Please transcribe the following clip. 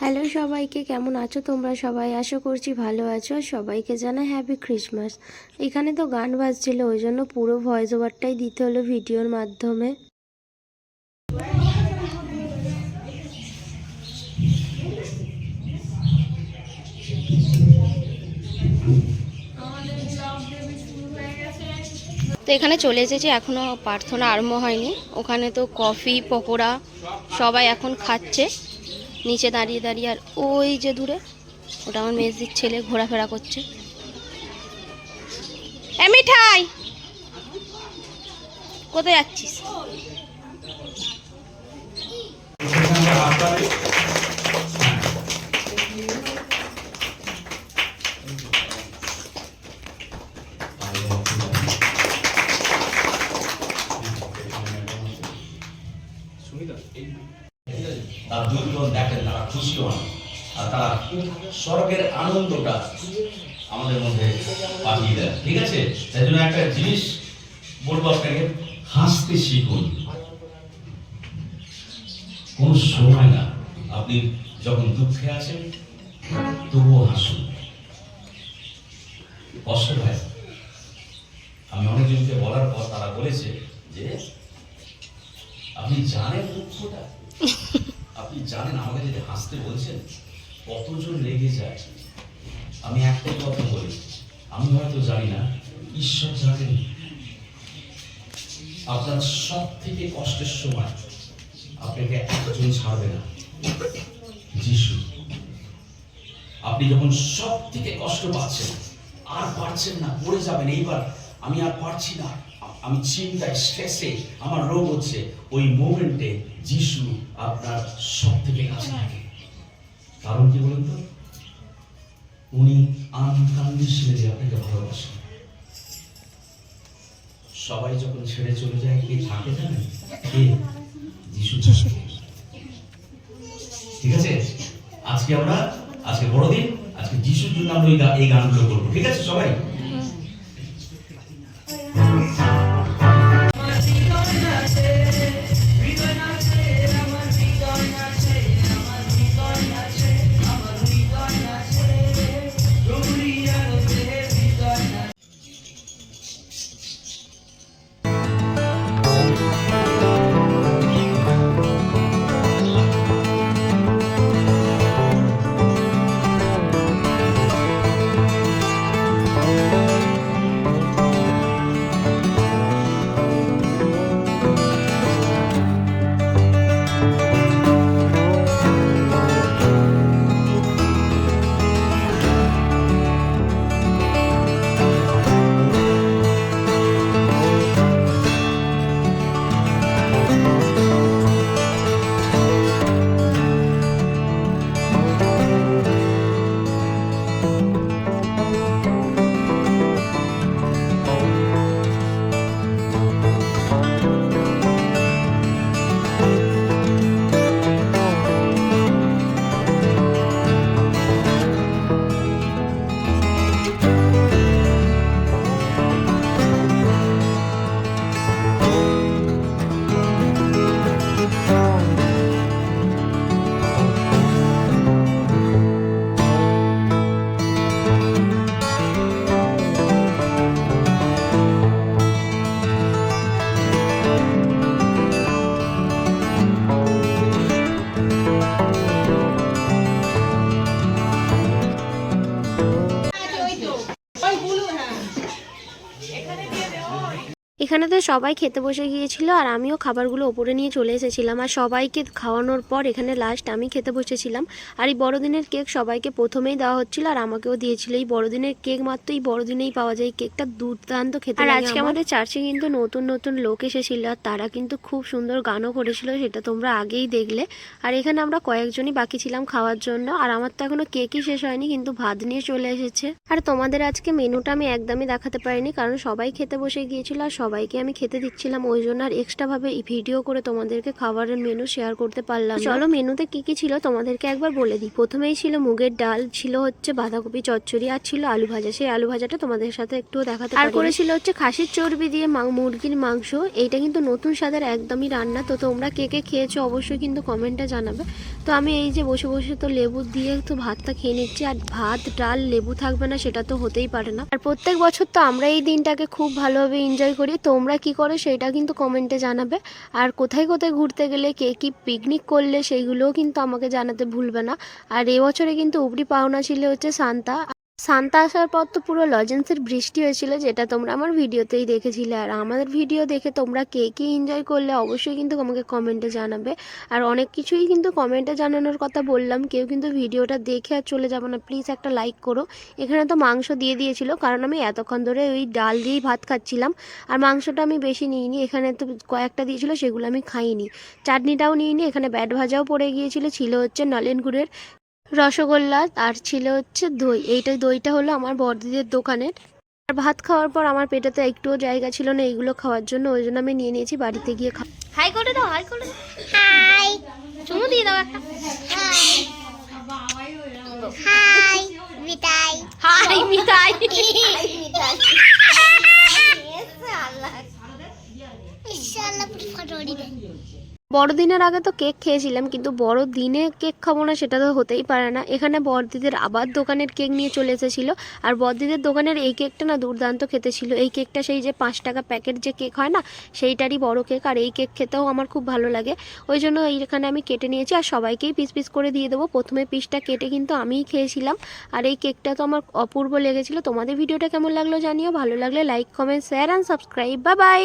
Hello সবাইকে, কেমন আছো তোমরা সবাই? আশা করছি ভালো আছো। সবাইকে জানাই হ্যাপি ক্রিসমাস। এখানে তো গান বাজছিল, ওই জন্য পুরো ভয়েস ওভারটাই দিতে হলো ভিডিওর মাধ্যমে। তো এখানে চলে এসেছি, এখনও প্রার্থনা আরম্ভ হয়নি। ওখানে তো কফি পকোড়া সবাই এখন খাচ্ছে নিচে দাঁড়িয়ে দাঁড়িয়ে। আর ওই যে দূরে ওটা আমার মেজদির ছেলে ঘোরাফেরা করছে। এ মিঠাই, কোথায় যাচ্ছিস? তার দুর্গণ দেখেন, তারা খুশি হন আর তারা স্বর্গের আনন্দটা আমাদের মধ্যে পাঠিয়ে দেয়। ঠিক আছে, তাই জন্য একটা জিনিস বলবো আপনাকে, হাসতে শিখুন। কোন সময় না, আপনি যখন দুঃখে আছেন তবুও হাসুন। কষ্ট হয়, আমি অনেকজনকে বলার পর তারা বলেছে যে আপনি জানেন দুঃখটা, আপনি জানেন আমাকে যদি হাসতে বলছেন কতজন রেগে যায়। আমি একটাই কথা বলি, আমি হয়তো জানি না, ঈশ্বর জানেন। আপনার সব থেকে কষ্টের সময় আপনাকে একজন ছাড়বে না, যিশু। আপনি যখন সব থেকে কষ্ট পাচ্ছেন, আর পারছেন না, পড়ে যাবেন, এইবার আমি আর পারছি না, আমি চিন্তায় স্ট্রেসে আমার রোগ হচ্ছে, ওই মোমেন্টে যিশু আপনার সব থেকে কাছে থাকে। কারণ কি বলুন তো? উনি আনকন্ডিশনালি আপনাকে ভালোবাসেন। সবাই যখন ছেড়ে চলে যায়, কে থাকে জানেন? কে? যিশু। ঠিক আছে, আজকে বড়দিন, আজকে যিশুর জন্য আমরা এই গানগুলো করবো। ঠিক আছে সবাই? এখানে তো সবাই খেতে বসে গিয়েছিল, আর আমিও খাবারগুলো ওপরে নিয়ে চলে এসেছিলাম। আর সবাইকে খাওয়ানোর পর এখানে লাস্ট আমি খেতে বসেছিলাম। আর এই বড়দিনের কেক সবাইকে প্রথমেই দেওয়া হচ্ছিল, আর আমাকেও দিয়েছিল। এই বড়দিনের কেক মাত্র এই বড়দিনেই পাওয়া যায়, কেকটা দুর্দান্ত খেতে লাগে। আর আজকে আমাদের চার্চে কিন্তু নতুন নতুন লোক এসেছিল, আর তারা কিন্তু খুব সুন্দর গানও করেছিল, সেটা তোমরা আগেই দেখলে। আর এখানে আমরা কয়েকজনই বাকি ছিলাম খাওয়ার জন্য। আর আমার তো এখনো কেকই শেষ হয়নি, কিন্তু ভাত নিয়ে চলে এসেছে। আর তোমাদের আজকে মেনুটা আমি একদমই দেখাতে পারিনি, কারণ সবাই খেতে বসে গিয়েছিল আর সবাই সবাইকে আমি খেতে দিচ্ছিলাম, ওই জন্য আর এক্সট্রাভাবে ভিডিও করে তোমাদেরকে খাবারের মেনু শেয়ার করতে পারলাম। চলো মেনুতে কি কি ছিল তোমাদেরকে একবার বলে দিই। প্রথমেই ছিল মুগের ডাল, ছিল হচ্ছে বাঁধাকপি চচ্চড়ি, আর ছিল আলু ভাজা। সেই আলু ভাজাটা তোমাদের সাথে একটু দেখাতে পারি। আর করেছিল হচ্ছে খাসির চর্বি দিয়ে মুরগির মাংস। এইটা কিন্তু নতুন স্বাদের একদমই রান্না। তো তোমরা কে কে খেয়েছো অবশ্যই কিন্তু কমেন্টে জানাবে। তো আমি এই যে বসে বসে তো লেবু দিয়ে তো ভাতটা খেয়ে নিচ্ছি, আর ভাত ডাল লেবু থাকবে না সেটা তো হতেই পারে না। আর প্রত্যেক বছর তো আমরা এই দিনটাকে খুব ভালোভাবে এনজয় করি। তোমরা কি করো সেটা কিন্তু কমেন্টে জানাবে। আর কোথায় কোথায় ঘুরতে গেলে, কে কি পিকনিক করলে, সেইগুলোও কিন্তু আমাকে জানাতে ভুলবে না। আর এবছরে কিন্তু উপরি পাওনা ছিল হচ্ছে সান্তা আসার পর তো পুরো লজেন্সের বৃষ্টি হয়েছিল, যেটা তোমরা আমার ভিডিওতেই দেখেছিলে। আর আমাদের ভিডিও দেখে তোমরা কে কি এনজয় করলে অবশ্যই কিন্তু আমাকে কমেন্টে জানাবে। আর অনেক কিছুই কিন্তু কমেন্টে জানানোর কথা বললাম, কেউ কিন্তু ভিডিওটা দেখে আর চলে যাবে না, প্লিজ একটা লাইক করো। এখানে তো মাংস দিয়ে দিয়েছিল, কারণ আমি এতক্ষণ ধরে ওই ডাল দিয়েই ভাত খাচ্ছিলাম, আর মাংসটা আমি বেশি নিইনি। এখানে তো কয়েকটা দিয়েছিল, সেগুলো আমি খাইনি। চাটনিটাও নিইনি। এখানে ব্যাট ভাজাও পড়ে গিয়েছিল, ছিল হচ্ছে নলেন গুড়ের রসগোল্লা, আর ছিল হচ্ছে দই। দইটা হলো আমার বড়দিদের দোকানের। আর ভাত খাওয়ার পর আমার পেটে তো একটুও জায়গা ছিল না এইগুলো খাওয়ার জন্য, ওই জন্য আমি নিয়ে নিয়েছি বাড়িতে গিয়ে হাই করে দাও, হাই করে দাও, হাই চুমু দিয়ে দাও একটা, হাই মিঠাই, হাই মিঠাই, বড়দিনের আগে তো কেক খেয়েছিলাম, কিন্তু বড়দিনে কেক খাবো না সেটা তো হতেই পারে না। এখানে বড়দিদের আবার দোকানের কেক নিয়ে চলে এসেছিলো, আর বড়দিদের দোকানের এই কেকটা না দুর্দান্ত খেতে ছিল। এই কেকটা সেই যে 5 টাকা প্যাকেট যে কেক হয় না, সেইটারই বড় কেক। আর এই কেক খেতেও আমার খুব ভালো লাগে, ওই জন্য এইখানে আমি কেটে নিয়েছি, আর সবাইকেই পিস পিস করে দিয়ে দেবো। প্রথমে পিসটা কেটে কিন্তু আমিই খেয়েছিলাম। আর এই কেকটা তো আমার অপূর্ব লেগেছিল। তোমাদের ভিডিওটা কেমন লাগলো জানিও, ভালো লাগলে like comment share and subscribe. Bye bye.